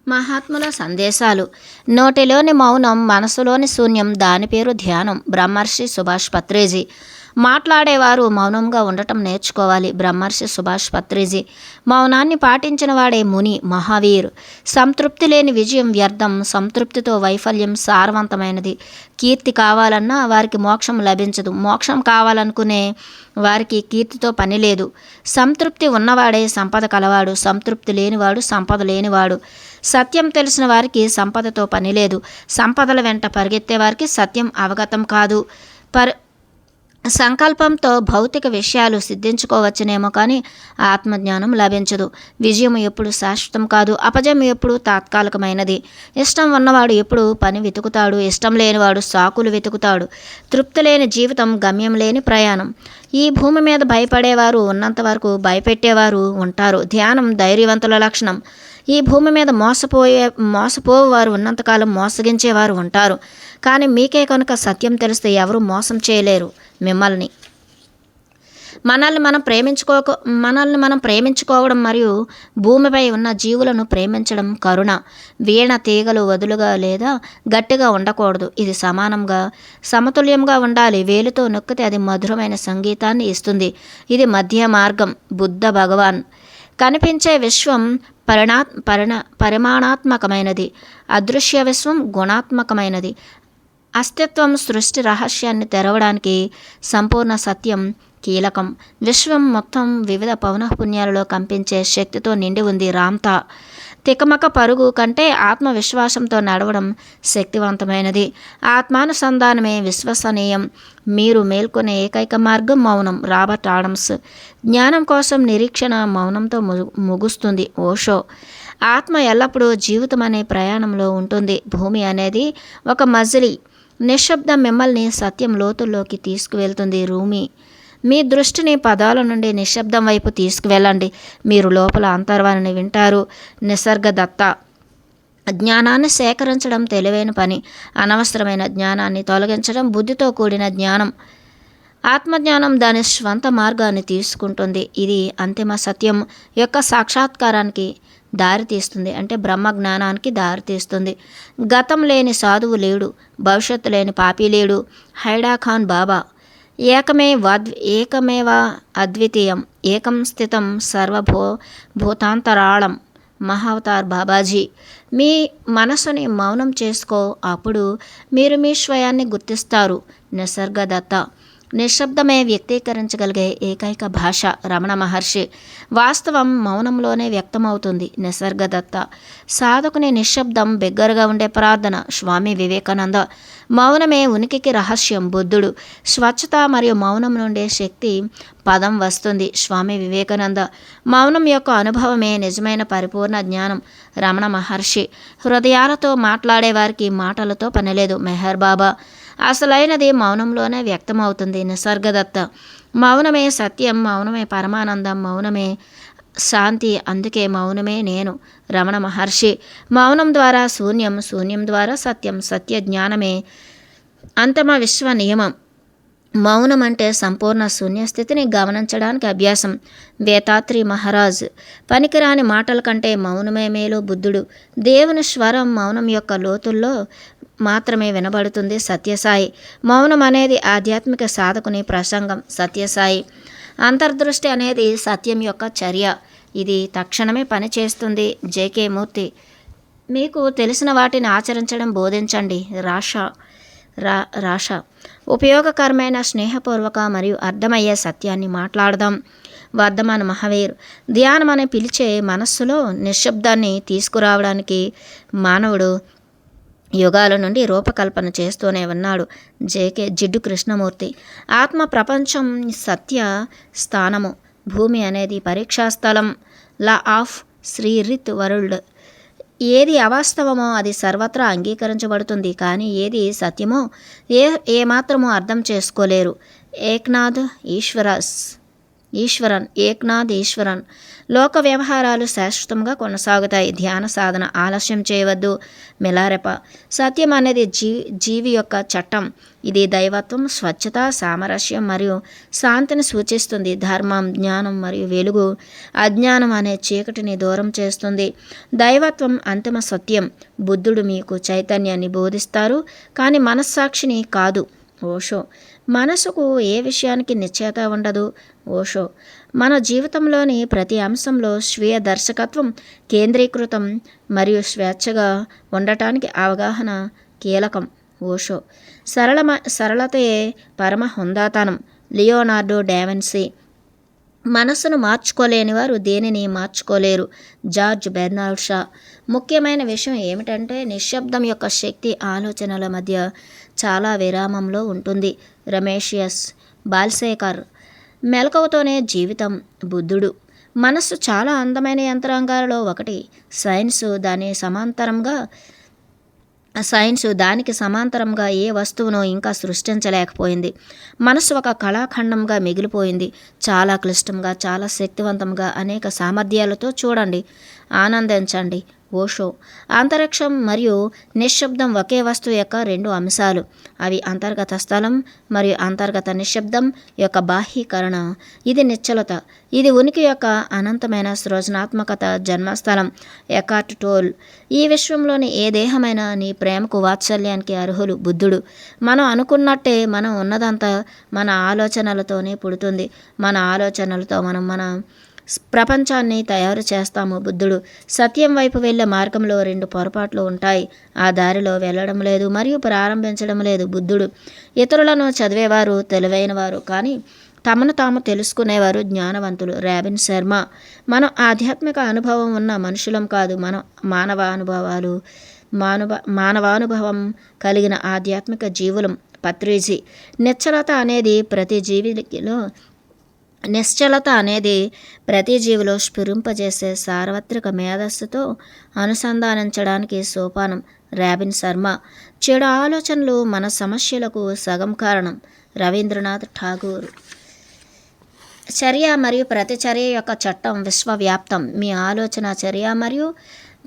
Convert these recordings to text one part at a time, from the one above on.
మహాత్ముల సందేశాలు. నోటిలోని మౌనం, మనసులోని శూన్యం, దాని పేరు ధ్యానం. బ్రహ్మర్షి సుభాష్ పత్రేజీ. మాట్లాడేవారు మౌనంగా ఉండటం నేర్చుకోవాలి. బ్రహ్మర్షి సుభాష్ పత్రేజీ. మౌనాన్ని పాటించిన వాడే ముని, మహావీర్. సంతృప్తి లేని విజయం వ్యర్థం, సంతృప్తితో వైఫల్యం సారవంతమైనది. కీర్తి కావాలన్నా వారికి మోక్షం లభించదు, మోక్షం కావాలనుకునే వారికి కీర్తితో పని లేదు. సంతృప్తి ఉన్నవాడే సంపద కలవాడు, సంతృప్తి లేనివాడు సంపద లేనివాడు. సత్యం తెలిసిన వారికి సంపదతో పని లేదు, సంపదల వెంట పరిగెత్తే వారికి సత్యం అవగతం కాదు. సంకల్పంతో భౌతిక విషయాలు సిద్ధించుకోవచ్చునేమో కానీ ఆత్మజ్ఞానం లభించదు. విజయం ఎప్పుడు శాశ్వతం కాదు, అపజయం ఎప్పుడు తాత్కాలికమైనది. ఇష్టం ఉన్నవాడు ఎప్పుడు పని వెతుకుతాడు, ఇష్టం లేనివాడు సాకులు వెతుకుతాడు. తృప్తి లేని జీవితం గమ్యం లేని ప్రయాణం. ఈ భూమి మీద భయపడేవారు ఉన్నంత వరకు భయపెట్టేవారు ఉంటారు. ధ్యానం ధైర్యవంతుల లక్షణం. ఈ భూమి మీద మోసపోయేవారు ఉన్నంతకాలం మోసగించేవారు ఉంటారు. కానీ మీకే కనుక సత్యం తెలిస్తే ఎవరు మోసం చేయలేరు మిమ్మల్ని. మనల్ని మనం ప్రేమించుకోవడం మరియు భూమిపై ఉన్న జీవులను ప్రేమించడం కరుణ. వీణ తీగలు వదులుగా లేదా గట్టిగా ఉండకూడదు, ఇది సమానంగా సమతుల్యంగా ఉండాలి. వేలుతో నొక్కితే అది మధురమైన సంగీతాన్ని ఇస్తుంది. ఇది మధ్య మార్గం. బుద్ధ భగవాన్. కనిపించే విశ్వం పరిమాణాత్మకమైనది, అదృశ్య విశ్వం గుణాత్మకమైనది. అస్తిత్వం సృష్టి రహస్యాన్ని తెరవడానికి సంపూర్ణ సత్యం కీలకం. విశ్వం మొత్తం వివిధ పౌనఃపున్యాలలో కంపించే శక్తితో నిండి ఉంది. రామ్తా. తికమక పరుగు కంటే ఆత్మవిశ్వాసంతో నడవడం శక్తివంతమైనది. ఆత్మానుసంధానమే విశ్వసనీయం. మీరు మేల్కొనే ఏకైక మార్గం మౌనం. Robert Adams. జ్ఞానం కోసం నిరీక్షణ మౌనంతో ముగుస్తుంది. ఓషో. ఆత్మ ఎల్లప్పుడూ జీవితం అనే ప్రయాణంలో ఉంటుంది. భూమి అనేది ఒక మజిలీ. నిశ్శబ్దం మిమ్మల్ని సత్యం లోతుల్లోకి తీసుకువెళ్తుంది. రూమి. మీ దృష్టిని పదాల నుండి నిశ్శబ్దం వైపు తీసుకువెళ్ళండి, మీరు లోపల అంతర్వాణిని వింటారు. నిసర్గదత్త. జ్ఞానాన్ని సేకరించడం తెలివైన పని, అనవసరమైన జ్ఞానాన్ని తొలగించడం బుద్ధితో కూడిన జ్ఞానం. ఆత్మజ్ఞానం దాని స్వంత మార్గాన్ని తీసుకుంటుంది. ఇది అంతిమ సత్యం యొక్క సాక్షాత్కారానికి దారితీస్తుంది, అంటే బ్రహ్మజ్ఞానానికి దారితీస్తుంది. గతం లేని సాధువు లేడు, భవిష్యత్తు లేని పాపి లేడు. హైడాఖాన్ బాబా. ఏకమేవ అద్వితీయం, ఏకం స్థితం భూతాంతరాళం. మహావతార్ బాబాజీ. మీ మనసుని మౌనం చేసుకో, అప్పుడు మీరు మీ స్వయాన్ని గుర్తిస్తారు. నిసర్గదత్త. నిశ్శబ్దమే వ్యక్తీకరించగలిగే ఏకైక భాష. రమణ మహర్షి. వాస్తవం మౌనంలోనే వ్యక్తమవుతుంది. నిసర్గదత్త. సాధకుని నిశ్శబ్దం బిగ్గరగా ఉండే ప్రార్థన. స్వామి వివేకానంద. మౌనమే ఉనికికి రహస్యం. బుద్ధుడు. స్వచ్ఛత మరియు మౌనం నుండే శక్తి పదం వస్తుంది. స్వామి వివేకానంద. మౌనం యొక్క అనుభవమే నిజమైన పరిపూర్ణ జ్ఞానం. రమణ మహర్షి. హృదయాలతో మాట్లాడే వారికి మాటలతో పనిలేదు. మెహర్ బాబా. అసలైనది మౌనంలోనే వ్యక్తమవుతుంది. నిసర్గదత్త. మౌనమే సత్యం, మౌనమే పరమానందం, మౌనమే శాంతి, అందుకే మౌనమే నేను. రమణ మహర్షి. మౌనం ద్వారా శూన్యం, శూన్యం ద్వారా సత్యం, సత్య జ్ఞానమే అంతిమ విశ్వ నియమం. మౌనం అంటే సంపూర్ణ శూన్యస్థితిని గమనించడానికి అభ్యాసం. వేతాత్రి మహారాజ్. పనికిరాని మాటల కంటే మౌనమే మేలు. బుద్ధుడు. దేవుని స్వరం మౌనం యొక్క లోతుల్లో మాత్రమే వినబడుతుంది. సత్యసాయి. మౌనం అనేది ఆధ్యాత్మిక సాధకుని ప్రసంగం. సత్యసాయి. అంతర్దృష్టి అనేది సత్యం యొక్క చర్య, ఇది తక్షణమే పనిచేస్తుంది. జేకే మూర్తి. మీకు తెలిసిన వాటిని ఆచరించడం బోధించండి. రాష. ఉపయోగకరమైన, స్నేహపూర్వక మరియు అర్థమయ్యే సత్యాన్ని మాట్లాడదాం. వర్ధమాన మహావీర్. ధ్యానం అని పిలిచే మనస్సులో నిశ్శబ్దాన్ని తీసుకురావడానికి మానవుడు యుగాల నుండి రూపకల్పన చేస్తూనే ఉన్నాడు. జిడ్డు కృష్ణమూర్తి. ఆత్మ ప్రపంచం సత్య స్థానము. భూమి అనేది పరీక్షా స్థలం. లా ఆఫ్ శ్రీరిత్ వరల్డ్. ఏది అవాస్తవమో అది సర్వత్రా అంగీకరించబడుతుంది, కానీ ఏది సత్యమో ఏమాత్రమో అర్థం చేసుకోలేరు. ఏక్నాథ్ ఈశ్వరస్. ఈశ్వరన్, ఏక్నాథ్ ఈశ్వరన్. లోక వ్యవహారాలు శాశ్వతంగా కొనసాగుతాయి. ధ్యాన సాధన ఆలస్యం చేయవద్దు. మిలారెప. సత్యం అనేది జీవి యొక్క చట్టం. ఇది దైవత్వం, స్వచ్ఛత, సామరస్యం మరియు శాంతిని సూచిస్తుంది. ధర్మం, జ్ఞానం మరియు వెలుగు అజ్ఞానం అనే చీకటిని దూరం చేస్తుంది. దైవత్వం అంతిమ సత్యం. బుద్ధుడు మీకు చైతన్యాన్ని బోధిస్తారు, కానీ మనస్సాక్షిని కాదు. ఓషో. మనసుకు ఏ విషయానికి నిశ్చయత ఉండదు. ఓషో. మన జీవితంలోని ప్రతి అంశంలో స్వీయ దర్శకత్వం కేంద్రీకృతం మరియు స్వేచ్ఛగా ఉండటానికి అవగాహన కీలకం. ఓషో. సరళతయే పరమ హుందాతనం. Leonardo da Vinci. మనస్సును మార్చుకోలేని వారు దేనిని మార్చుకోలేరు. George Bernard Shah. ముఖ్యమైన విషయం ఏమిటంటే నిశ్శబ్దం యొక్క శక్తి ఆలోచనల మధ్య చాలా విరామంలో ఉంటుంది. రమేషియస్ బాల్సేకర్. మెలకువతోనే జీవితం. బుద్ధుడు. మనస్సు చాలా అందమైన యంత్రాంగాలలో ఒకటి. దానికి సమాంతరంగా ఏ వస్తువును ఇంకా సృష్టించలేకపోయింది. మనసు ఒక కళాఖండంగా మిగిలిపోయింది. చాలా క్లిష్టంగా, చాలా శక్తివంతంగా, అనేక సామర్థ్యాలతో చూడండి, ఆనందించండి. ఓషో. అంతరిక్షం మరియు నిశ్శబ్దం ఒకే వస్తువు యొక్క రెండు అంశాలు. అవి అంతర్గత స్థలం మరియు అంతర్గత నిశ్శబ్దం యొక్క బాహ్యీకరణ. ఇది నిశ్చలత. ఇది ఉనికి యొక్క అనంతమైన సృజనాత్మకత జన్మస్థలం. Eckhart Tolle. ఈ విశ్వంలోని ఏ దేహమైనా నీ ప్రేమకు, వాత్సల్యానికి అర్హులు. బుద్ధుడు. మనం అనుకున్నట్టే మనం ఉన్నదంతా మన ఆలోచనలతోనే పుడుతుంది. మన ఆలోచనలతో మనం మన ప్రపంచాన్ని తయారు చేస్తాము. బుద్ధుడు. సత్యం వైపు వెళ్ళే మార్గంలో రెండు పొరపాట్లు ఉంటాయి. ఆ దారిలో వెళ్ళడం లేదు మరియు ప్రారంభించడం లేదు. బుద్ధుడు. ఇతరులను చదివేవారు తెలివైనవారు, కానీ తమను తాము తెలుసుకునేవారు జ్ఞానవంతులు. రాబిన్ శర్మ. మనం ఆధ్యాత్మిక అనుభవం ఉన్న మనుషులం కాదు, మనం మానవానుభవం కలిగిన ఆధ్యాత్మిక జీవులం. పత్రిజీ. నిశ్చలత అనేది ప్రతి జీవిలో స్ఫురింపజేసే సార్వత్రిక మేధస్సుతో అనుసంధానించడానికి సోపానం. రాబిన్ శర్మ. చెడు ఆలోచనలు మన సమస్యలకు సగం కారణం. రవీంద్రనాథ్ ఠాగూర్. చర్య మరియు ప్రతిచర్య యొక్క చట్టం విశ్వవ్యాప్తం. మీ ఆలోచన, చర్య మరియు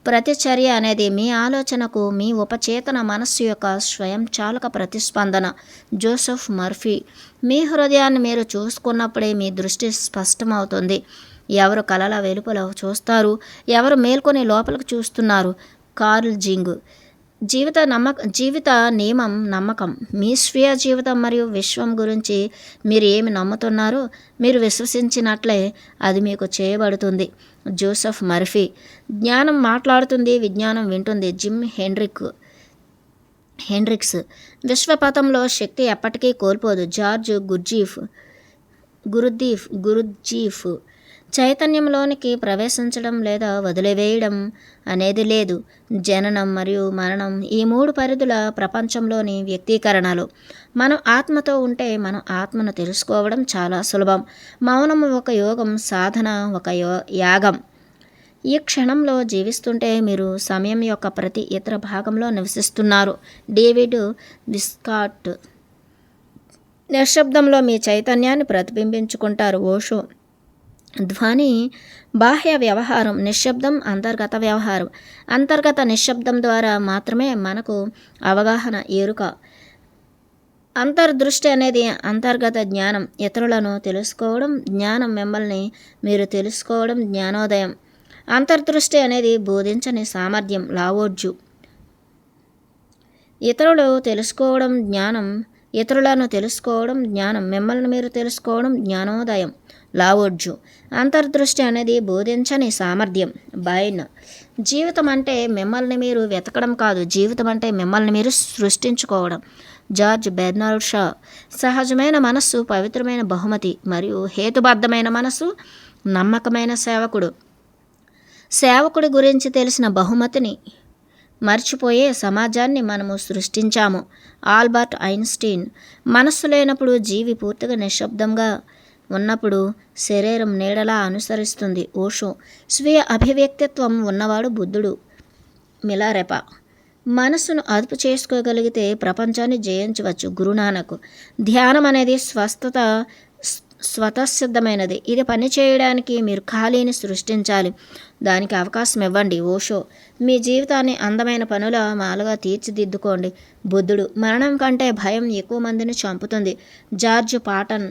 ప్రతిచర్య అనేది మీ ఆలోచనకు మీ ఉపచేతన మనస్సు యొక్క స్వయంచాలక ప్రతిస్పందన. Joseph Murphy. మీ హృదయాన్ని మీరు చూసుకున్నప్పుడే మీ దృష్టి స్పష్టమవుతుంది. ఎవరు కలల వెలుపల చూస్తారు, ఎవరు మేల్కొని లోపలికి చూస్తున్నారు. కార్ల్ జింగ్. జీవిత నియమం నమ్మకం. మీ స్వీయ జీవితం మరియు విశ్వం గురించి మీరు ఏమి నమ్ముతున్నారో మీరు విశ్వసించినట్లే అది మీకు చేయబడుతుంది. Joseph Murphy. జ్ఞానం మాట్లాడుతుంది, విజ్ఞానం వింటుంది. Gym Hendricks. విశ్వపథంలో శక్తి ఎప్పటికీ కోల్పోదు. జార్జ్ గురుద్దీఫ్. చైతన్యంలోనికి ప్రవేశించడం లేదా వదిలివేయడం అనేది లేదు. జననం మరియు మరణం ఈ మూడు పరిధుల ప్రపంచంలోని వ్యక్తీకరణలు. మనం ఆత్మతో ఉంటే మనం ఆత్మను తెలుసుకోవడం చాలా సులభం. మౌనం ఒక యోగం, సాధన ఒక యాగం. ఈ క్షణంలో జీవిస్తుంటే మీరు సమయం యొక్క ప్రతి ఇతర భాగంలో నివసిస్తున్నారు. డేవిడ్ విస్కాట్. నిశ్శబ్దంలో మీ చైతన్యాన్ని ప్రతిబింబించుకుంటారు. ఓషో. ధ్వని బాహ్య వ్యవహారం, నిశ్శబ్దం అంతర్గత వ్యవహారం. అంతర్గత నిశ్శబ్దం ద్వారా మాత్రమే మనకు అవగాహన, ఎరుక. అంతర్దృష్టి అనేది అంతర్గత జ్ఞానం. ఇతరులను తెలుసుకోవడం జ్ఞానం, మిమ్మల్ని మీరు తెలుసుకోవడం జ్ఞానోదయం. అంతర్దృష్టి అనేది బోధించని సామర్థ్యం. లావోట్జు. ఇతరులను తెలుసుకోవడం జ్ఞానం, మిమ్మల్ని మీరు తెలుసుకోవడం జ్ఞానోదయం. లావోట్జు. అంతర్దృష్టి అనేది బోధించని సామర్థ్యం. బైన్. జీవితం అంటే మిమ్మల్ని మీరు వెతకడం కాదు, జీవితం అంటే మిమ్మల్ని మీరు సృష్టించుకోవడం. George Bernard Shah. సహజమైన మనస్సు పవిత్రమైన బహుమతి మరియు హేతుబద్ధమైన మనస్సు నమ్మకమైన సేవకుడి గురించి తెలిసిన బహుమతిని మర్చిపోయే సమాజాన్ని మనము సృష్టించాము. Albert Einstein. మనస్సు లేనప్పుడు జీవి పూర్తిగా నిశ్శబ్దంగా ఉన్నప్పుడు శరీరం నీడలా అనుసరిస్తుంది. ఓషో. స్వీయ అభివ్యక్తిత్వం ఉన్నవాడు బుద్ధుడు. మిలారెప. మనస్సును అదుపు చేసుకోగలిగితే ప్రపంచాన్ని జయించవచ్చు. గురునానక్. ధ్యానం అనేది స్వతసిద్ధమైనది. ఇది పని చేయడానికి మీరు ఖాళీని సృష్టించాలి. దానికి అవకాశం ఇవ్వండి. ఓషో. మీ జీవితాన్ని అందమైన పనుల మాలగా తీర్చిదిద్దుకోండి. బుద్ధుడు. మరణం కంటే భయం ఎక్కువ మందిని చంపుతుంది. George pattern.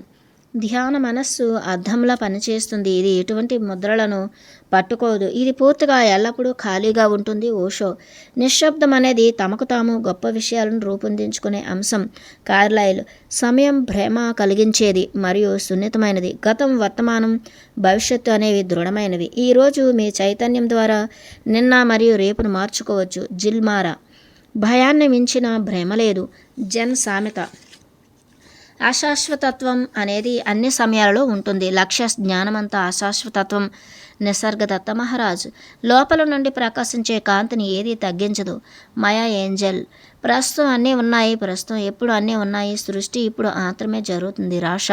ధ్యాన మనస్సు అద్దంలా పనిచేస్తుంది. ఇది ఎటువంటి ముద్రలను పట్టుకోదు. ఇది పూర్తిగా ఎల్లప్పుడూ ఖాళీగా ఉంటుంది. ఓషో. నిశ్శబ్దం అనేది తమకు తాము గొప్ప విషయాలను రూపొందించుకునే అంశం. కార్లైల్. సమయం భ్రమ కలిగించేది మరియు సున్నితమైనది. గతం, వర్తమానం, భవిష్యత్తు అనేవి దృఢమైనవి. ఈరోజు మీ చైతన్యం ద్వారా నిన్న మరియు రేపును మార్చుకోవచ్చు. జిల్మారా. భయాన్ని మించిన భ్రమ లేదు. జన్ సామెత. అశాశ్వతత్వం అనేది అన్ని సమయాలలో ఉంటుంది. లక్ష్య జ్ఞానమంతా అశాశ్వతత్వం. నిసర్గదత్త మహారాజ్. లోపల నుండి ప్రకాశించే కాంతిని ఏదీ తగ్గించదు. మాయా ఏంజల్. ప్రస్తుతం అన్నీ ఉన్నాయి. ప్రస్తుతం ఎప్పుడు అన్నీ ఉన్నాయి. సృష్టి ఇప్పుడు మాత్రమే జరుగుతుంది. రాష.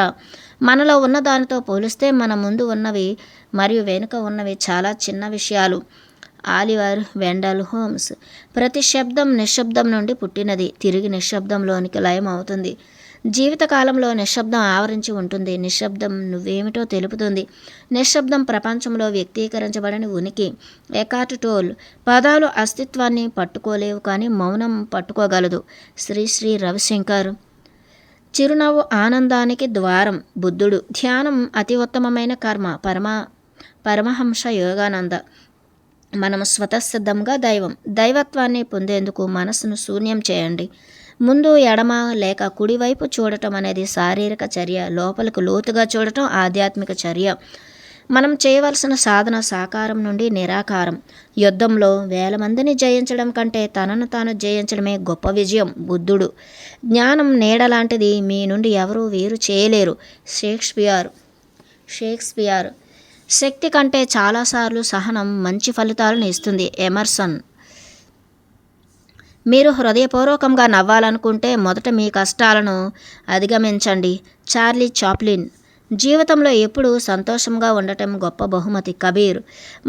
మనలో ఉన్న దానితో పోలిస్తే మన ముందు ఉన్నవి మరియు వెనుక ఉన్నవి చాలా చిన్న విషయాలు. Oliver Wendell homes. ప్రతి శబ్దం నిశ్శబ్దం నుండి పుట్టినది, తిరిగి నిశ్శబ్దంలోనికి లయం అవుతుంది. జీవితకాలంలో నిశ్శబ్దం ఆవరించి ఉంటుంది. నిశ్శబ్దం నువ్వేమిటో తెలుపుతుంది. నిశ్శబ్దం ప్రపంచంలో వ్యక్తీకరించబడని ఉనికి. Eckhart Tolle. పదాలు అస్తిత్వాన్ని పట్టుకోలేవు, కానీ మౌనం పట్టుకోగలదు. శ్రీ రవిశంకర్. చిరునవ్వు ఆనందానికి ద్వారం. బుద్ధుడు. ధ్యానం అతి ఉత్తమమైన కర్మ. పరమహంస యోగానంద. మనం స్వతసిద్ధంగా దైవత్వాన్ని పొందేందుకు మనసును శూన్యం చేయండి. ముందు ఎడమ లేక కుడివైపు చూడటం అనేది శారీరక చర్య. లోపలికి లోతుగా చూడటం ఆధ్యాత్మిక చర్య. మనం చేయవలసిన సాధన సాకారం నుండి నిరాకారం. యుద్ధంలో 1000 మందిని జయించడం కంటే తనను తాను జయించడమే గొప్ప విజయం. బుద్ధుడు. జ్ఞానం నీడ లాంటిది. మీ నుండి ఎవరూ వేరు చేయలేరు. షేక్స్పియర్. శక్తి కంటే చాలాసార్లు సహనం మంచి ఫలితాలను ఇస్తుంది. ఎమర్సన్. మీరు హృదయపూర్వకంగా నవ్వాలనుకుంటే మొదట మీ కష్టాలను అధిగమించండి. Charlie Chaplin. జీవితంలో ఎప్పుడూ సంతోషంగా ఉండటం గొప్ప బహుమతి. కబీర్.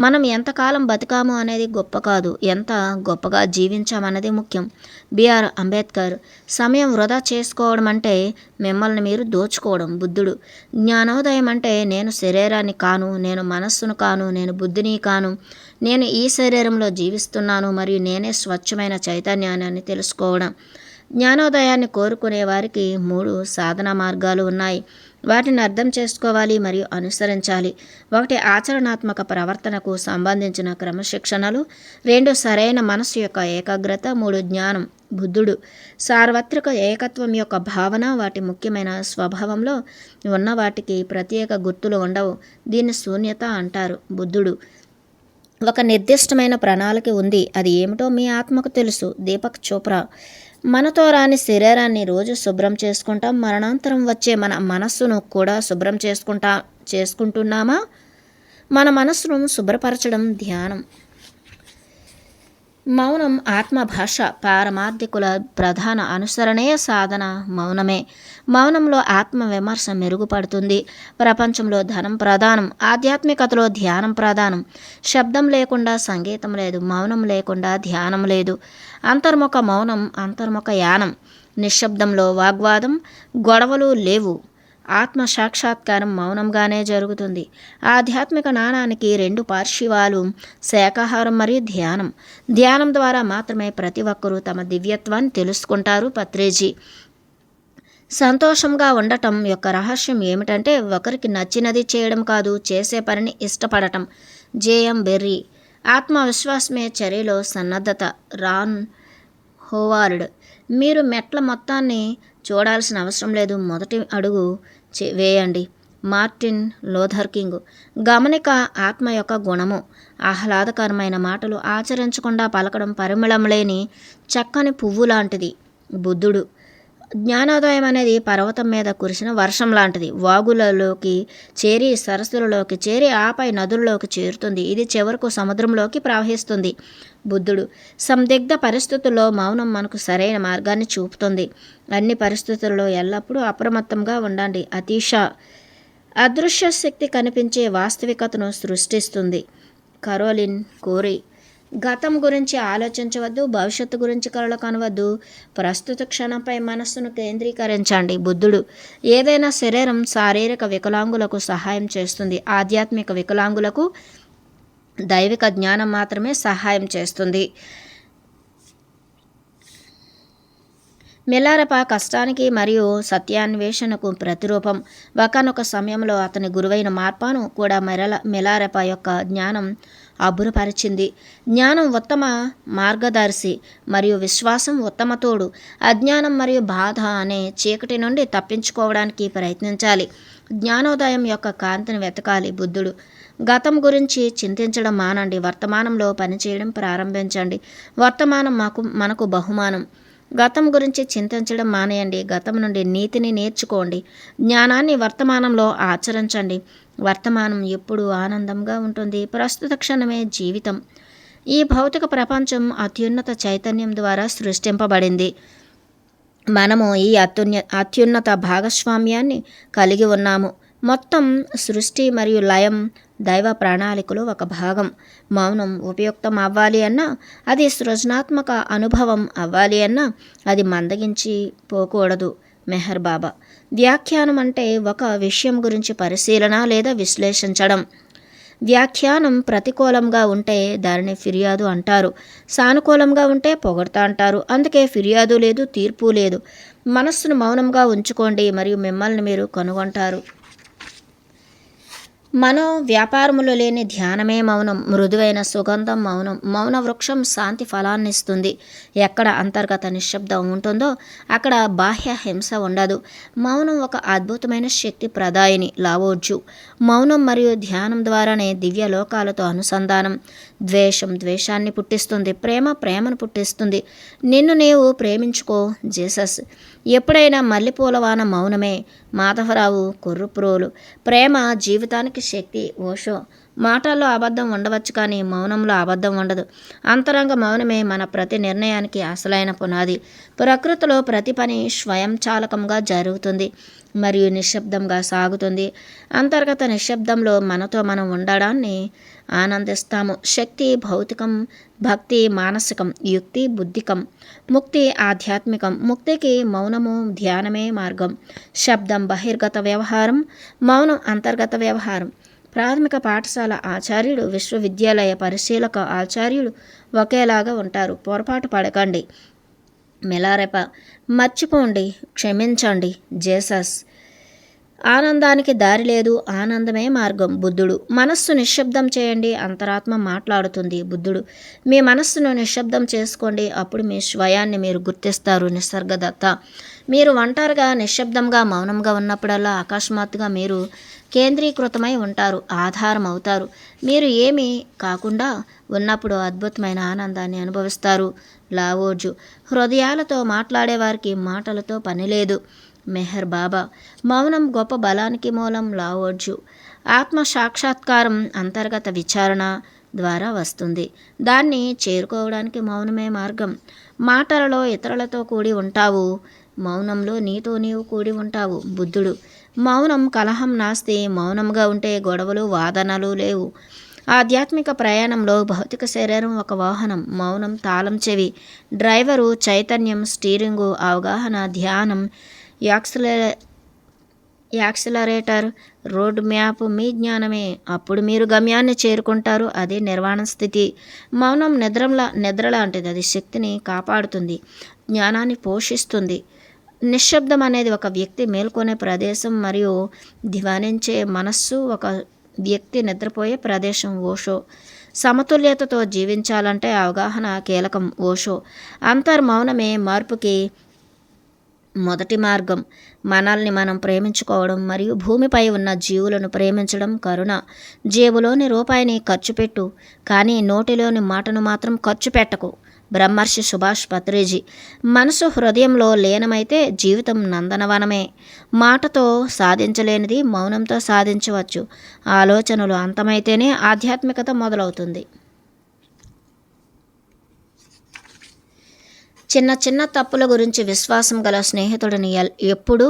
మనం ఎంతకాలం బతికాము అనేది గొప్ప కాదు, ఎంత గొప్పగా జీవించామన్నది ముఖ్యం. బిఆర్ అంబేద్కర్. సమయం వృధా చేసుకోవడం అంటే మిమ్మల్ని మీరు దోచుకోవడం. బుద్ధుడు. జ్ఞానోదయం అంటే నేను శరీరాన్ని కాను, నేను మనస్సును కాను, నేను బుద్ధిని కాను, నేను ఈ శరీరంలో జీవిస్తున్నాను మరియు నేనే స్వచ్ఛమైన చైతన్యాన్ని తెలుసుకోవడం. జ్ఞానోదయాన్ని కోరుకునే వారికి 3 సాధనా మార్గాలు ఉన్నాయి. వాటిని అర్థం చేసుకోవాలి మరియు అనుసరించాలి. 1 ఆచరణాత్మక ప్రవర్తనకు సంబంధించిన క్రమశిక్షణలు. 2 సరైన మనసు యొక్క ఏకాగ్రత. 3 జ్ఞానం. బుద్ధుడు. సార్వత్రిక ఏకత్వం యొక్క భావన. వాటి ముఖ్యమైన స్వభావంలో ఉన్న వాటికి ప్రత్యేక గుర్తులు ఉండవు. దీన్ని శూన్యత అంటారు. బుద్ధుడు. ఒక నిర్దిష్టమైన ప్రణాళిక ఉంది, అది ఏమిటో మీ ఆత్మకు తెలుసు. దీపక్ చోప్రా. మనతో రాని శరీరాన్ని రోజు శుభ్రం చేసుకుంటాం. మరణాంతరం వచ్చే మన మనస్సును కూడా శుభ్రం చేసుకుంటున్నామా? మన మనస్సును శుభ్రపరచడం ధ్యానం. మౌనం ఆత్మ భాష. పారమార్థికుల ప్రధాన అనుసరణే సాధన మౌనమే. మౌనంలో ఆత్మ విమర్శ మెరుగుపడుతుంది. ప్రపంచంలో ధనం ప్రధానం, ఆధ్యాత్మికతలో ధ్యానం ప్రధానం. శబ్దం లేకుండా సంగీతం లేదు, మౌనం లేకుండా ధ్యానం లేదు. అంతర్ముఖ మౌనం, అంతర్ముఖ యానం. నిశ్శబ్దంలో వాగ్వాదం, గొడవలు లేవు. ఆత్మ సాక్షాత్కారం మౌనంగానే జరుగుతుంది. ఆధ్యాత్మిక నాణానికి 2 పార్శ్వాలు, శాకాహారం మరియు ధ్యానం. ధ్యానం ద్వారా మాత్రమే ప్రతి ఒక్కరూ తమ దివ్యత్వాన్ని తెలుసుకుంటారు. పత్రేజీ. సంతోషంగా ఉండటం యొక్క రహస్యం ఏమిటంటే ఒకరికి నచ్చినది చేయడం కాదు, చేసే పనిని ఇష్టపడటం. JM berry. ఆత్మవిశ్వాసమే చర్యలో సన్నద్ధత. రాన్ హోవార్డ్. మీరు మెట్ల మొత్తాన్ని చూడాల్సిన అవసరం లేదు, మొదటి అడుగు వేయండి. Martin Luther king. గమనిక ఆత్మ యొక్క గుణము. ఆహ్లాదకరమైన మాటలు ఆచరించకుండా పలకడం పరిమళం లేని చక్కని పువ్వు లాంటిది. బుద్ధుడు. జ్ఞానోదయం అనేది పర్వతం మీద కురిసిన వర్షం లాంటిది. వాగులలోకి చేరి, సరస్సులలోకి చేరి, ఆపై నదుల్లోకి చేరుతుంది. ఇది చివరకు సముద్రంలోకి ప్రవహిస్తుంది. బుద్ధుడు. సందిగ్ధ పరిస్థితుల్లో మౌనం మనకు సరైన మార్గాన్ని చూపుతుంది. అన్ని పరిస్థితుల్లో ఎల్లప్పుడూ అప్రమత్తంగా ఉండండి. అతీష. అదృశ్య శక్తి కనిపించే వాస్తవికతను సృష్టిస్తుంది. Caroline Corey. గతం గురించి ఆలోచించవద్దు, భవిష్యత్తు గురించి కలలు కనవద్దు. ప్రస్తుత క్షణంపై మనస్సును కేంద్రీకరించండి. బుద్ధుడు ఏదైనా శరీరం శారీరక వికలాంగులకు సహాయం చేస్తుంది, ఆధ్యాత్మిక వికలాంగులకు దైవిక జ్ఞానం మాత్రమే సహాయం చేస్తుంది. మిలారెప కష్టానికి మరియు సత్యాన్వేషణకు ప్రతిరూపం. ఒకానొక సమయంలో అతని గురువైన మార్పాను కూడా మిలారెప యొక్క జ్ఞానం అబ్బురపరిచింది. జ్ఞానం ఉత్తమ మార్గదర్శి మరియు విశ్వాసం ఉత్తమ తోడు. అజ్ఞానం మరియు బాధ అనే చీకటి నుండి తప్పించుకోవడానికి ప్రయత్నించాలి. జ్ఞానోదయం యొక్క కాంతిని వెతకాలి. బుద్ధుడు గతం గురించి చింతించడం మానండి, వర్తమానంలో పనిచేయడం ప్రారంభించండి. వర్తమానం మనకు బహుమానం. గతం గురించి చింతించడం మానేయండి, గతం నుండి నీతిని నేర్చుకోండి, జ్ఞానాన్ని వర్తమానంలో ఆచరించండి. వర్తమానం ఎప్పుడూ ఆనందంగా ఉంటుంది. ప్రస్తుత క్షణమే జీవితం. ఈ భౌతిక ప్రపంచం అత్యున్నత చైతన్యం ద్వారా సృష్టింపబడింది. మనము ఈ అత్యున్నత భాగస్వామ్యాన్ని కలిగి ఉన్నాము. మొత్తం సృష్టి మరియు లయం దైవ ప్రణాళికలో ఒక భాగం. మౌనం ఉపయుక్తం అవ్వాలి అన్నా, అది సృజనాత్మక అనుభవం అవ్వాలి అన్నా అది మందగించి పోకూడదు. మెహర్ బాబా వ్యాఖ్యానం అంటే ఒక విషయం గురించి పరిశీలన లేదా విశ్లేషించడం. వ్యాఖ్యానం ప్రతికూలంగా ఉంటే దానిని ఫిర్యాదు అంటారు, సానుకూలంగా ఉంటే పొగడ్తా అంటారు. అందుకే ఫిర్యాదు లేదు, తీర్పు లేదు. మనస్సును మౌనంగా ఉంచుకోండి మరియు మిమ్మల్ని మీరు కనుగొంటారు. మనో వ్యాపారములు లేని ధ్యానమే మౌనం. మృదువైన సుగంధం మౌనం. మౌన వృక్షం శాంతి ఫలాన్ని ఇస్తుంది. ఎక్కడ అంతర్గత నిశ్శబ్దం ఉంటుందో అక్కడ బాహ్య హింస ఉండదు. మౌనం ఒక అద్భుతమైన శక్తి ప్రదాయిని. లావోజు మౌనం మరియు ధ్యానం ద్వారానే దివ్య లోకాలతో అనుసంధానం. ద్వేషం ద్వేషాన్ని పుట్టిస్తుంది, ప్రేమ ప్రేమను పుట్టిస్తుంది. నిన్ను నీవు ప్రేమించుకో. జీసస్ ఎప్పుడైనా మల్లెపూలవాన మౌనమే. మాధవరావు కొర్రుప్రోలు ప్రేమ జీవితానికి శక్తి. ఓషో మాటల్లో అబద్ధం ఉండవచ్చు కానీ మౌనంలో అబద్ధం ఉండదు. అంతరంగ మౌనమే మన ప్రతి నిర్ణయానికి అసలైన పునాది. ప్రకృతిలో ప్రతి పని స్వయంచాలకంగా జరుగుతుంది మరియు నిశ్శబ్దంగా సాగుతుంది. అంతర్గత నిశ్శబ్దంలో మనతో మనం ఉండడాన్ని ఆనందిస్తాము. శక్తి భౌతికం, భక్తి మానసికం, యుక్తి బుద్ధికం, ముక్తి ఆధ్యాత్మికం. ముక్తికి మౌనము ధ్యానమే మార్గం. శబ్దం బహిర్గత వ్యవహారం, మౌనం అంతర్గత వ్యవహారం. ప్రాథమిక పాఠశాల ఆచార్యుడు, విశ్వవిద్యాలయ పరిశీలక ఆచార్యులు ఒకేలాగా ఉంటారు. పొరపాటు పడకండి. మిలారెప మర్చిపోండి, క్షమించండి. జేసస్ ఆనందానికి దారి లేదు, ఆనందమే మార్గం. బుద్ధుడు మనస్సు నిశ్శబ్దం చేయండి, అంతరాత్మ మాట్లాడుతుంది. బుద్ధుడు మీ మనస్సును నిశ్శబ్దం చేసుకోండి, అప్పుడు మీ స్వయాన్ని మీరు గుర్తిస్తారు. నిసర్గదత్త మీరు ఒంటరిగా నిశ్శబ్దంగా మౌనంగా ఉన్నప్పుడల్లా అకస్మాత్తుగా మీరు కేంద్రీకృతమై ఉంటారు, ఆధారం అవుతారు. మీరు ఏమీ కాకుండా ఉన్నప్పుడు అద్భుతమైన ఆనందాన్ని అనుభవిస్తారు. లావోజు హృదయాలతో మాట్లాడేవారికి మాటలతో పని లేదు. మెహర్ బాబా మౌనం గొప్ప బలానికి మూలం. లావోజు ఆత్మ సాక్షాత్కారం అంతర్గత విచారణ ద్వారా వస్తుంది. దాన్ని చేరుకోవడానికి మౌనమే మార్గం. మాటలలో ఇతరులతో కూడి ఉంటావు, మౌనంలో నీతో నీవు కూడి ఉంటావు. బుద్ధుడు మౌనం కలహం నాస్తి. మౌనంగా ఉంటే గొడవలు వాదనలు లేవు. ఆధ్యాత్మిక ప్రయాణంలో భౌతిక శరీరం ఒక వాహనం, మౌనం తాళం చెవి, డ్రైవరు చైతన్యం, స్టీరింగు అవగాహన, ధ్యానం యాక్సిలరేటర్, రోడ్ మ్యాప్ మీ జ్ఞానమే. అప్పుడు మీరు గమ్యాన్ని చేరుకుంటారు. అదే నిర్వాణ స్థితి. మౌనం నిద్ర లాంటిది. అది శక్తిని కాపాడుతుంది, జ్ఞానాన్ని పోషిస్తుంది. నిశ్శబ్దం అనేది ఒక వ్యక్తి మేల్కొనే ప్రదేశం మరియు ధ్యానించే మనస్సు ఒక వ్యక్తి నిద్రపోయే ప్రదేశం. ఓషో సమతుల్యతతో జీవించాలంటే అవగాహన కీలకం. ఓషో అంతర్మౌనమే మార్పుకి మొదటి మార్గం. మనల్ని మనం ప్రేమించుకోవడం మరియు భూమిపై ఉన్న జీవులను ప్రేమించడం కరుణ. జేబులోని రూపాయిని ఖర్చు పెట్టు, కానీ నోటిలోని మాటను మాత్రం ఖర్చు పెట్టకు. బ్రహ్మర్షి సుభాష్ పత్రిజీ మనసు హృదయంలో లీనమైతే జీవితం నందనవనమే. మాటతో సాధించలేనిది మౌనంతో సాధించవచ్చు. ఆలోచనలు అంతమైతేనే ఆధ్యాత్మికత మొదలవుతుంది. చిన్న చిన్న తప్పుల గురించి విశ్వాసం గల స్నేహితుడిని ఎప్పుడూ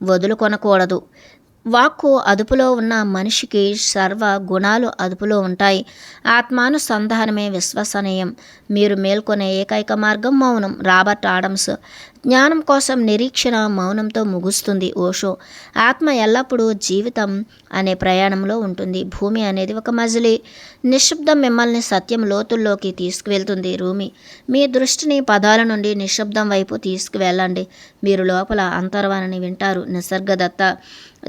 వదులుకొనకూడదు. వాక్కు అదుపులో ఉన్న మనిషికి సర్వ గుణాలు అదుపులో ఉంటాయి. ఆత్మానుసంధానమే విశ్వసనీయం. మీరు మేల్కొనే ఏకైక మార్గం మౌనం. Robert Adams. జ్ఞానం కోసం నిరీక్షణ మౌనంతో ముగుస్తుంది. ఓషో. ఆత్మ ఎల్లప్పుడూ జీవితం అనే ప్రయాణంలో ఉంటుంది. భూమి అనేది ఒక మజిలీ. నిశ్శబ్దం మిమ్మల్ని సత్యం లోతుల్లోకి తీసుకువెళ్తుంది. రూమి. మీ దృష్టిని పదాల నుండి నిశ్శబ్దం వైపు తీసుకువెళ్ళండి. మీరు లోపల అంతర్వాణిని వింటారు. నిసర్గదత్త.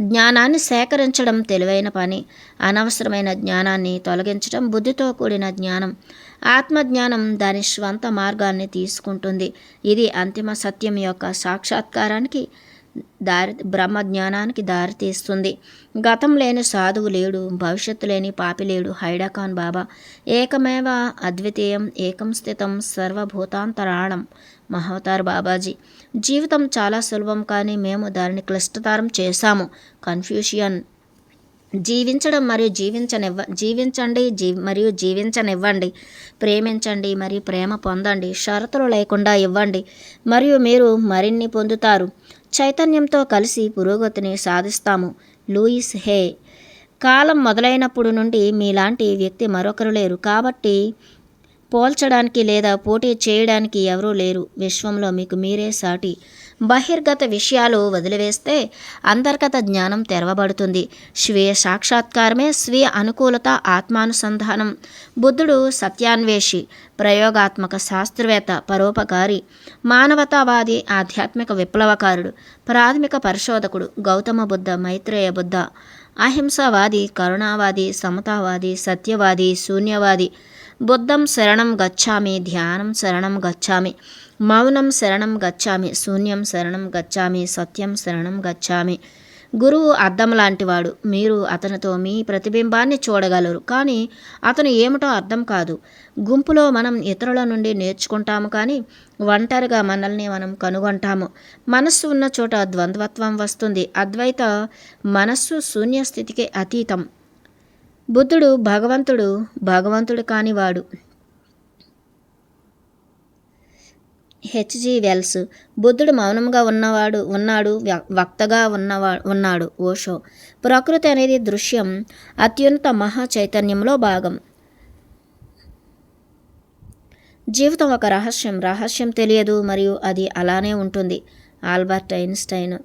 జ్ఞానాన్ని సేకరించడం తెలివైన పని. అనవసరమైన జ్ఞానాన్ని తొలగించడం బుద్ధితో కూడిన జ్ఞానం. ఆత్మజ్ఞానం దాని స్వంత మార్గాన్ని తీసుకుంటుంది. ఇది అంతిమ సత్యం యొక్క సాక్షాత్కారానికి బ్రహ్మజ్ఞానానికి దారితీస్తుంది. గతం లేని సాధువు లేడు, భవిష్యత్తు లేని పాపి లేడు. హైడాఖాన్ బాబా. ఏకమేవ అద్వితీయం ఏకం స్థితం సర్వభూతాంతరాళం. మహావతార్ బాబాజీ. జీవితం చాలా సులభం, కానీ మేము దానిని క్లిష్టతరం చేశాము. కన్ఫ్యూషియన్. జీవించడం మరియు జీవించండి మరియు జీవించనివ్వండి. ప్రేమించండి మరియు ప్రేమ పొందండి. షరతులు లేకుండా ఇవ్వండి మరియు మీరు మరిన్ని పొందుతారు. చైతన్యంతో కలిసి పురోగతిని సాధిస్తాము. లూయిస్ హే. కాలం మొదలైనప్పుడు నుండి మీలాంటి వ్యక్తి మరొకరు లేరు, కాబట్టి పోల్చడానికి లేదా పోటీ చేయడానికి ఎవరూ లేరు. విశ్వంలో మీకు మీరే సాటి. బహిర్గత విషయాలు వదిలివేస్తే అంతర్గత జ్ఞానం తెరవబడుతుంది. స్వీయ సాక్షాత్కారమే స్వీయ అనుకూలత, ఆత్మానుసంధానం. బుద్ధుడు సత్యాన్వేషి, ప్రయోగాత్మక శాస్త్రవేత్త, పరోపకారి, మానవతావాది, ఆధ్యాత్మిక విప్లవకారుడు, ప్రాథమిక పరిశోధకుడు. గౌతమ బుద్ధ, మైత్రేయ బుద్ధ, అహింసావాది, కరుణావాది, సమతావాది, సత్యవాది, శూన్యవాది. బుద్ధం శరణం గచ్చామి, ధ్యానం శరణం గచ్చామి, మౌనం శరణం గచ్చామి, శూన్యం శరణం గచ్చామి, సత్యం శరణం గచ్చామి. గురువు అద్దం లాంటివాడు. మీరు అతనితో మీ ప్రతిబింబాన్ని చూడగలరు, కానీ అతను ఏమిటో అర్థం కాదు. గుంపులో మనం ఇతరుల నుండి నేర్చుకుంటాము, కానీ ఒంటరిగా మనల్ని మనం కనుగొంటాము. మనస్సు ఉన్న చోట ద్వంద్వత్వం వస్తుంది. అద్వైత మనస్సు శూన్యస్థితికి అతీతం. బుద్ధుడు భగవంతుడు కానివాడు. H G Wells. బుద్ధుడు మౌనంగా ఉన్నాడు, వక్తగా ఉన్నాడు. ఓషో. ప్రకృతి అనేది దృశ్యం, అత్యున్నత మహా చైతన్యంలో భాగం. జీవితం ఒక రహస్యం తెలియదు మరియు అది అలానే ఉంటుంది. Albert Einstein.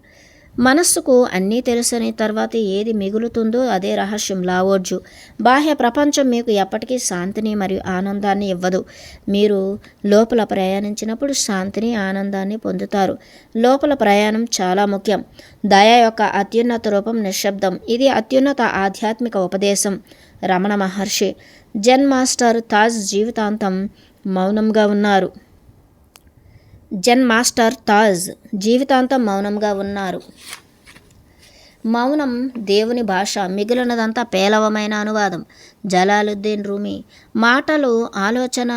మనస్సుకు అన్నీ తెలుసని తర్వాత ఏది మిగులుతుందో అదే రహస్యం. లావోర్జు. బాహ్య ప్రపంచం మీకు ఎప్పటికీ శాంతిని మరియు ఆనందాన్ని ఇవ్వదు. మీరు లోపల ప్రయాణించినప్పుడు శాంతిని, ఆనందాన్ని పొందుతారు. లోపల ప్రయాణం చాలా ముఖ్యం. దయ యొక్క అత్యున్నత రూపం నిశ్శబ్దం. ఇది అత్యున్నత ఆధ్యాత్మిక ఉపదేశం. రమణ మహర్షి. జెన్ మాస్టర్ తాజ్ జీవితాంతం మౌనంగా ఉన్నారు. మౌనంగా ఉన్నారు. మౌనం దేవుని భాష, మిగిలినదంతా పేలవమైన అనువాదం. జలాలుద్దీన్ రూమి. మాటలు ఆలోచన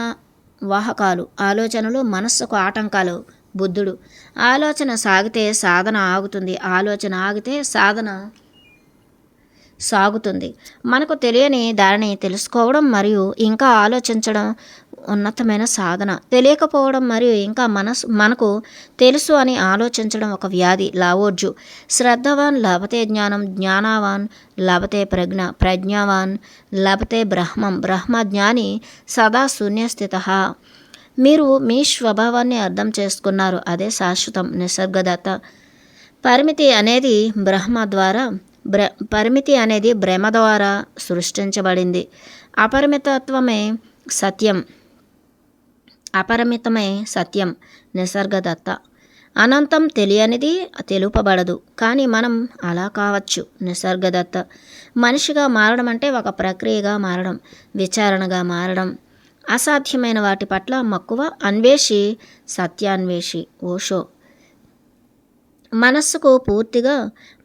వాహకాలు, ఆలోచనలు మనస్సుకు ఆటంకాలు. బుద్ధుడు. ఆలోచన సాగితే సాధన ఆగుతుంది, ఆలోచన ఆగితే సాధన సాగుతుంది. మనకు తెలియని దానిని తెలుసుకోవడం మరియు ఇంకా ఆలోచించడం ఉన్నతమైన సాధన. తెలియకపోవడం మరియు ఇంకా మనకు తెలుసు అని ఆలోచించడం ఒక వ్యాధి. లావోర్జు. శ్రద్ధవాన్ లభతే జ్ఞానం, జ్ఞానవాన్ లభతే ప్రజ్ఞ, ప్రజ్ఞావాన్ లభతే బ్రహ్మం, బ్రహ్మజ్ఞాని సదా శూన్యస్థిత. మీరు మీ స్వభావాన్ని అర్థం చేసుకున్నారు, అదే శాశ్వతం. నిసర్గదత్త. పరిమితి అనేది బ్రహ్మ ద్వారా సృష్టించబడింది. అపరిమితమే సత్యం. నిసర్గదత్త. అనంతం తెలియనిది తెలుపబడదు, కానీ మనం అలా కావచ్చు. నిసర్గదత్త. మనిషిగా మారడం అంటే ఒక ప్రక్రియగా మారడం, విచారణగా మారడం, అసాధ్యమైన వాటి పట్ల మక్కువ, అన్వేషి, సత్యాన్వేషి. ఓషో.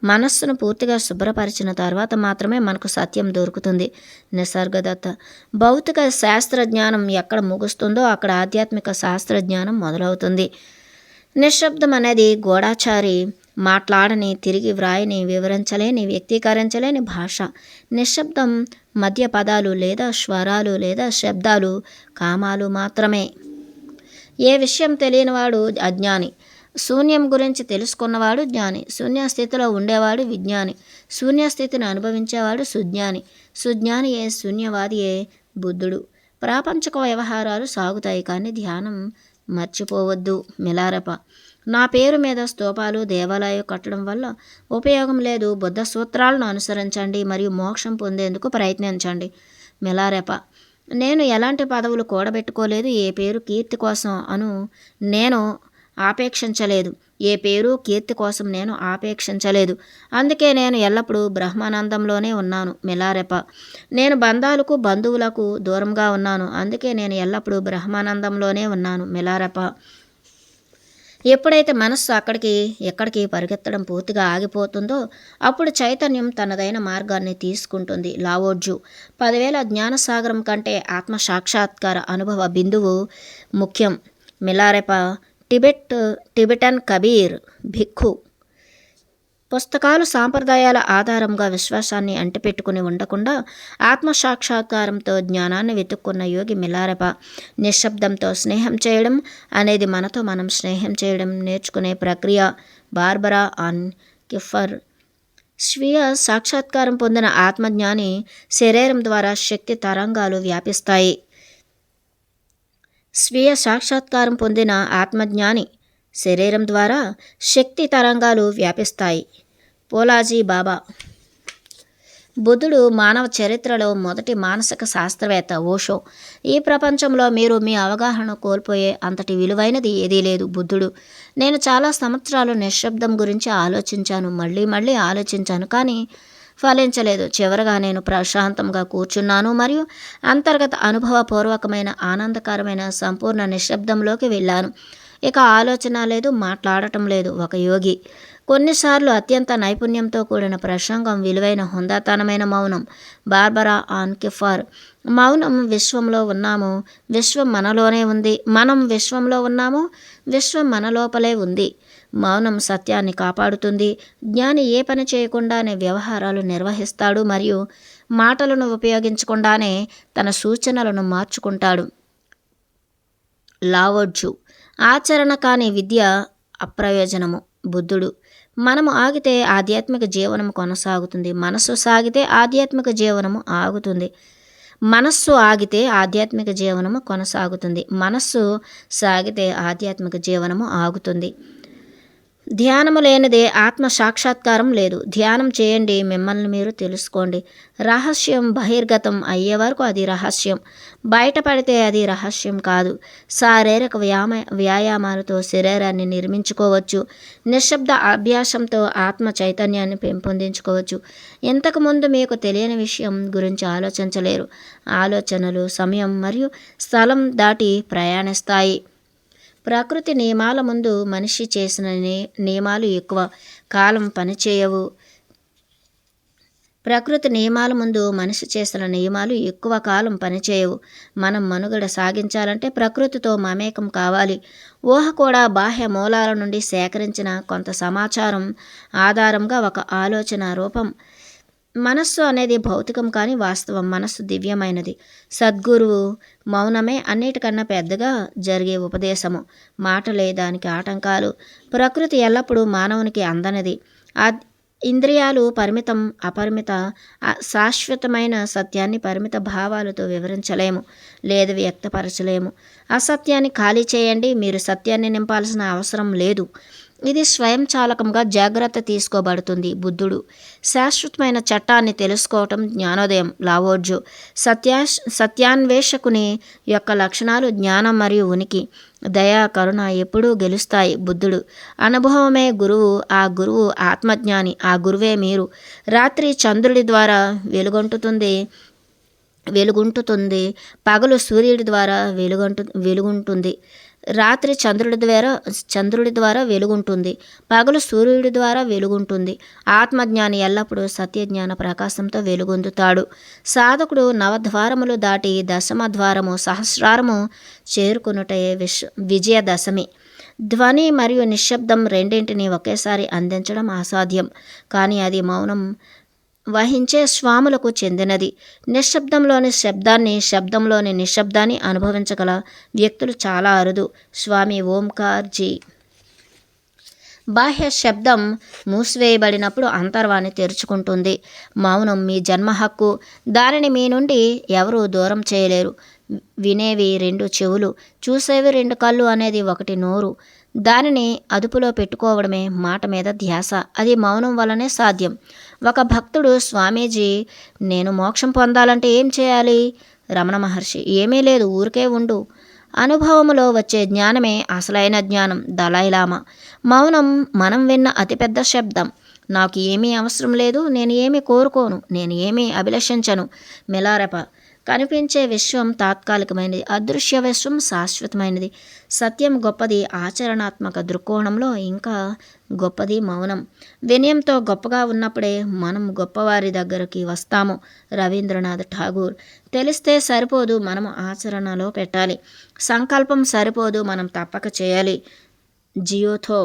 మనస్సును పూర్తిగా శుభ్రపరిచిన తర్వాత మాత్రమే మనకు సత్యం దొరుకుతుంది. నిసర్గదత్త. భౌతిక శాస్త్రజ్ఞానం ఎక్కడ ముగుస్తుందో అక్కడ ఆధ్యాత్మిక శాస్త్రజ్ఞానం మొదలవుతుంది. నిశ్శబ్దం అనేది గూఢాచారి, మాట్లాడని, తిరిగి వ్రాయని, వివరించలేని, వ్యక్తీకరించలేని భాష. నిశ్శబ్దం మధ్య పదాలు లేదా స్వరాలు లేదా శబ్దాలు, కామాలు మాత్రమే. ఏ విషయం తెలియనివాడు అజ్ఞాని. శూన్యం గురించి తెలుసుకున్నవాడు జ్ఞాని, శూన్యస్థితిలో ఉండేవాడు విజ్ఞాని, శూన్యస్థితిని అనుభవించేవాడు సుజ్ఞాని, సుజ్ఞానియే శూన్యవాదియే బుద్ధుడు. ప్రాపంచిక వ్యవహారాలు సాగుతాయి కానీ ధ్యానం మర్చిపోవద్దు. మిలారెప: నా పేరు మీద స్తూపాలు దేవాలయాలు కట్టడం వల్ల ఉపయోగం లేదు. బుద్ధ సూత్రాలను అనుసరించండి మరియు మోక్షం పొందేందుకు ప్రయత్నించండి. మిలారెప: నేను ఎలాంటి పదవులు కూడబెట్టుకోలేదు. ఏ పేరు కీర్తి కోసం నేను ఆపేక్షించలేదు. ఏ పేరు కీర్తి కోసం నేను ఆపేక్షించలేదు. అందుకే నేను ఎల్లప్పుడూ బ్రహ్మానందంలోనే ఉన్నాను. మిలారెప: నేను బంధువులకు దూరంగా ఉన్నాను. అందుకే నేను ఎల్లప్పుడూ బ్రహ్మానందంలోనే ఉన్నాను. మిలారెప: ఎప్పుడైతే మనస్సు ఎక్కడికి పరిగెత్తడం పూర్తిగా ఆగిపోతుందో అప్పుడు చైతన్యం తనదైన మార్గాన్ని తీసుకుంటుంది. లావోజు: 10,000 జ్ఞానసాగరం కంటే ఆత్మ సాక్షాత్కార అనుభవ బిందువు ముఖ్యం. మిలారెప: టిబెటన్ కబీర్ భిక్షు: పుస్తకాలు సాంప్రదాయాల ఆధారంగా విశ్వాసాన్ని అంటిపెట్టుకుని ఉండకుండా ఆత్మసాక్షాత్కారంతో జ్ఞానాన్ని వెతుక్కున్న యోగి మిలారెప. నిశ్శబ్దంతో స్నేహం చేయడం అనేది మనతో మనం స్నేహం చేయడం నేర్చుకునే ప్రక్రియ. బార్బరా ఆన్ కిఫర్: స్వీయ సాక్షాత్కారం పొందిన ఆత్మజ్ఞాని శరీరం ద్వారా శక్తి తరంగాలు వ్యాపిస్తాయి. స్వీయ సాక్షాత్కారం పొందిన ఆత్మజ్ఞాని శరీరం ద్వారా శక్తి తరంగాలు వ్యాపిస్తాయి. పోలాజీ బాబా: బుద్ధుడు మానవ చరిత్రలో మొదటి మానసిక శాస్త్రవేత్త. ఓషో: ఈ ప్రపంచంలో మీరు మీ అవగాహన కోల్పోయే అంతటి విలువైనది ఏదీ లేదు. బుద్ధుడు: నేను చాలా సంవత్సరాలు నిశ్శబ్దం గురించి ఆలోచించాను, మళ్ళీ ఆలోచించాను, కానీ ఫలించలేదు. చివరగా నేను ప్రశాంతంగా కూర్చున్నాను మరియు అంతర్గత అనుభవపూర్వకమైన ఆనందకరమైన సంపూర్ణ నిశ్శబ్దంలోకి వెళ్ళాను. ఇక ఆలోచన లేదు, మాట్లాడటం లేదు. ఒక యోగి: కొన్నిసార్లు అత్యంత నైపుణ్యంతో కూడిన ప్రసంగం విలువైన హుందాతనమైన మౌనం. బార్బరా ఆన్ కిఫర్: మౌనం విశ్వంలో ఉన్నాము, విశ్వం మనలోనే ఉంది. మనం విశ్వంలో ఉన్నాము, విశ్వం మన లోపలే ఉంది. మౌనం సత్యాన్ని కాపాడుతుంది. జ్ఞాని ఏ పని చేయకుండానే వ్యవహారాలు నిర్వహిస్తాడు మరియు మాటలను ఉపయోగించకుండానే తన సూచనలను మార్చుకుంటాడు. లావోజు: ఆచరణ కాని విద్య అప్రయోజనము. బుద్ధుడు: మనము ఆగితే ఆధ్యాత్మిక జీవనము కొనసాగుతుంది. మనస్సు సాగితే ఆధ్యాత్మిక జీవనము ఆగుతుంది. మనస్సు ఆగితే ఆధ్యాత్మిక జీవనము కొనసాగుతుంది. మనస్సు సాగితే ఆధ్యాత్మిక జీవనము ఆగుతుంది. ధ్యానము లేనిదే ఆత్మ సాక్షాత్కారం లేదు. ధ్యానం చేయండి, మిమ్మల్ని మీరు తెలుసుకోండి. రహస్యం బహిర్గతం అయ్యే వరకు అది రహస్యం, బయటపడితే అది రహస్యం కాదు. శారీరక వ్యాయామాలతో శరీరాన్ని నిర్మించుకోవచ్చు. నిశ్శబ్ద అభ్యాసంతో ఆత్మ చైతన్యాన్ని పెంపొందించుకోవచ్చు. ఇంతకుముందు మీకు తెలియని విషయం గురించి ఆలోచించలేరు. ఆలోచనలు సమయం మరియు స్థలం దాటి ప్రయాణిస్తాయి. ప్రకృతి నియమాల ముందు మనిషి చేసిన నియమాలు ఎక్కువ కాలం పనిచేయవు. ప్రకృతి నియమాల ముందు మనిషి చేసిన నియమాలు ఎక్కువ కాలం పనిచేయవు. మనం మనుగడ సాగించాలంటే ప్రకృతితో మమేకం కావాలి. ఊహ కూడా బాహ్య మూలాల నుండి సేకరించిన కొంత సమాచారం ఆధారంగా ఒక ఆలోచన రూపం. మనస్సు అనేది భౌతికం కానీ వాస్తవం. మనస్సు దివ్యమైనది. సద్గురువు మౌనమే అన్నిటికన్నా పెద్దగా జరిగే ఉపదేశము. మాటలే దానికి ఆటంకాలు. ప్రకృతి ఎల్లప్పుడూ మానవునికి అందనిది. ఇంద్రియాలు పరిమితం, అపరిమిత శాశ్వతమైన సత్యాన్ని పరిమిత భావాలతో వివరించలేము లేదు వ్యక్తపరచలేము. అసత్యాన్ని ఖాళీ చేయండి, మీరు సత్యాన్ని నింపాల్సిన అవసరం లేదు. ఇది స్వయంచాలకంగా జాగ్రత్త తీసుకోబడుతుంది. బుద్ధుడు: శాశ్వతమైన చట్టాన్ని తెలుసుకోవటం జ్ఞానోదయం. లావోజు: సత్యాన్వేషకుని యొక్క లక్షణాలు జ్ఞానం మరియు ఉనికి. దయ, కరుణ ఎప్పుడూ గెలుస్తాయి. బుద్ధుడు: అనుభవమే గురువు, ఆ గురువు ఆత్మజ్ఞాని, ఆ గురువే మీరు. రాత్రి చంద్రుడి ద్వారా వెలుగుంటుంది, పగలు సూర్యుడి ద్వారా వెలుగుంటుంది. రాత్రి చంద్రుడి ద్వారా వెలుగుంటుంది, పగలు సూర్యుడి ద్వారా వెలుగుంటుంది. ఆత్మజ్ఞాని ఎల్లప్పుడూ సత్యజ్ఞాన ప్రకాశంతో వెలుగొందుతాడు. సాధకుడు నవద్వారములు దాటి దశమ ద్వారము సహస్రారము చేరుకునుటే విజయదశమి. ధ్వని మరియు నిశ్శబ్దం రెండింటినీ ఒకేసారి అందించడం అసాధ్యం, కానీ అది మౌనం వహించే స్వాములకు చెందినది. నిశ్శబ్దంలోని శబ్దాన్ని, శబ్దంలోని నిశ్శబ్దాన్ని అనుభవించగల వ్యక్తులు చాలా అరుదు. స్వామి ఓంకార్ జీ. బాహ్య శబ్దం మూసివేయబడినప్పుడు అంతర్వాణి తెరుచుకుంటుంది. మౌనం మీ జన్మ హక్కు. దానిని మీ నుండి ఎవరూ దూరం చేయలేరు. వినేవి 2 చెవులు, చూసేవి 2 కళ్ళు అనేది ఒకటి నోరు. దానిని అదుపులో పెట్టుకోవడమే మాట మీద ధ్యాస. అది మౌనం వల్లనే సాధ్యం. ఒక భక్తుడు, స్వామీజీ, నేను మోక్షం పొందాలంటే ఏం చేయాలి? రమణ మహర్షి, ఏమీ లేదు, ఊరికే ఉండు. అనుభవములో వచ్చే జ్ఞానమే అసలైన జ్ఞానం. దలైలామా. మౌనం మనం విన్న అతిపెద్ద శబ్దం. నాకు ఏమీ అవసరం లేదు, నేను ఏమీ కోరుకోను, నేను ఏమీ అభిలషించను. మిలారెప. కనిపించే విశ్వం తాత్కాలికమైనది, అదృశ్య విశ్వం శాశ్వతమైనది. సత్యం గొప్పది. ఆచరణాత్మక దృక్కోణంలో ఇంకా గొప్పది మౌనం. వినయంతో గొప్పగా ఉన్నప్పుడే మనం గొప్పవారి దగ్గరికి వస్తాము. రవీంద్రనాథ్ ఠాగూర్. తెలిస్తే సరిపోదు, మనము ఆచరణలో పెట్టాలి. సంకల్పం సరిపోదు, మనం తప్పక చేయాలి. జియోథో.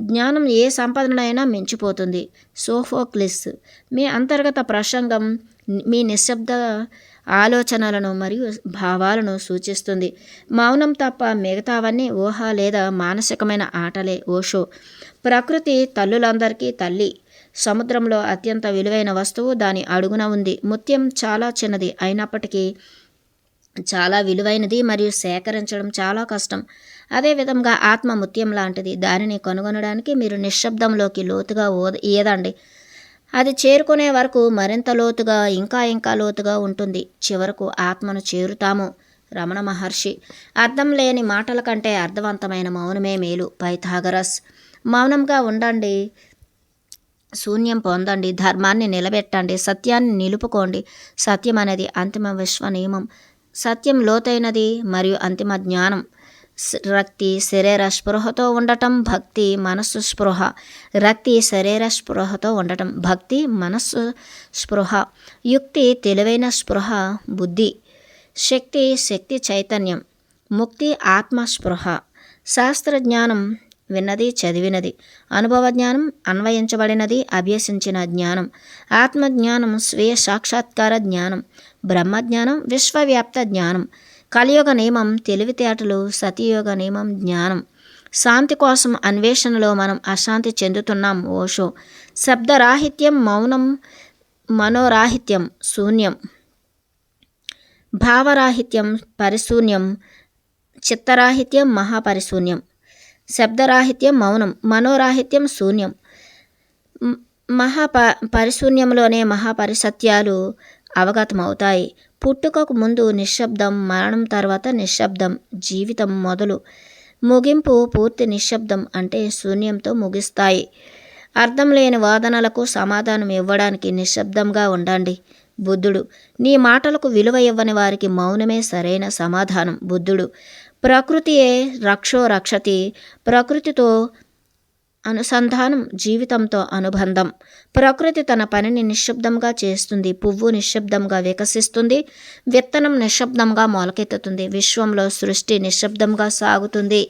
జ్ఞానం ఏ సంపదనైనా మించిపోతుంది. సోఫోక్లిస్. మీ అంతర్గత ప్రసంగం మీ నిశ్శబ్ద ఆలోచనలను మరియు భావాలను సూచిస్తుంది. మౌనం తప్ప మిగతావన్నీ ఊహ లేదా మానసికమైన ఆటలే. ఓషో. ప్రకృతి తల్లులందరికీ తల్లి. సముద్రంలో అత్యంత విలువైన వస్తువు దాని అడుగున ఉంది. ముత్యం చాలా చిన్నది అయినప్పటికీ చాలా విలువైనది మరియు సేకరించడం చాలా కష్టం. అదేవిధంగా ఆత్మ ముత్యం లాంటిది. దానిని కనుగొనడానికి మీరు నిశ్శబ్దంలోకి లోతుగా ఈదండి. అది చేరుకునే వరకు మరింత లోతుగా, ఇంకా లోతుగా ఉంటుంది. చివరకు ఆత్మను చేరుతాము. రమణ మహర్షి. అర్థం లేని మాటల కంటే అర్థవంతమైన మౌనమే మేలు. పైథాగరస్. మౌనంగా ఉండండి, శూన్యం పొందండి, ధర్మాన్ని నిలబెట్టండి, సత్యాన్ని నిలుపుకోండి. సత్యం అనేది అంతిమ విశ్వ నియమం. సత్యం లోతైనది మరియు అంతిమ జ్ఞానం. రక్తి శరీర స్పృహతో ఉండటం, భక్తి మనస్సు స్పృహ. రక్తి శరీర స్పృహతో ఉండటం, భక్తి మనస్సు స్పృహ. యుక్తి తెలివైన స్పృహ, బుద్ధి. శక్తి చైతన్యం. ముక్తి ఆత్మ స్పృహ. శాస్త్రజ్ఞానం విన్నది, చదివినది. అనుభవ జ్ఞానం అన్వయించబడినది, అభ్యసించిన జ్ఞానం. ఆత్మజ్ఞానం స్వీయ సాక్షాత్కార జ్ఞానం. బ్రహ్మజ్ఞానం విశ్వవ్యాప్త జ్ఞానం. కలియుగ నియమం తెలివితేటలు, సతయుగ నియమం జ్ఞానం. శాంతి కోసం అన్వేషణలో మనం అశాంతి చెందుతున్నాం. ఓషో. శబ్దరాహిత్యం మౌనం, మనోరాహిత్యం శూన్యం, భావరాహిత్యం పరిశూన్యం, చిత్తరాహిత్యం మహాపరిశూన్యం. శబ్దరాహిత్యం మౌనం, మనోరాహిత్యం శూన్యం. పరిశూన్యంలోనే మహాపరిసత్యాలు అవగతమవుతాయి. పుట్టుకకు ముందు నిశ్శబ్దం, మరణం తర్వాత నిశ్శబ్దం, జీవితం మొదలు ముగింపు పూర్తి నిశ్శబ్దం అంటే శూన్యంతో ముగిస్తాయి. అర్థం లేని వాదనలకు సమాధానం ఇవ్వడానికి నిశ్శబ్దంగా ఉండండి. బుద్ధుడు. నీ మాటలకు విలువ ఇవ్వని వారికి మౌనమే సరైన సమాధానం. బుద్ధుడు. ప్రకృతియే రక్షో రక్షతి. ప్రకృతితో అనుసంధానం, జీవితంతో అనుబంధం. ప్రకృతి తన పనిని నిశ్శబ్దంగా చేస్తుంది. పువ్వు నిశ్శబ్దంగా వికసిస్తుంది. విత్తనం నిశ్శబ్దంగా మొలకెత్తుతుంది. విశ్వంలో సృష్టి నిశ్శబ్దంగా సాగుతుంది.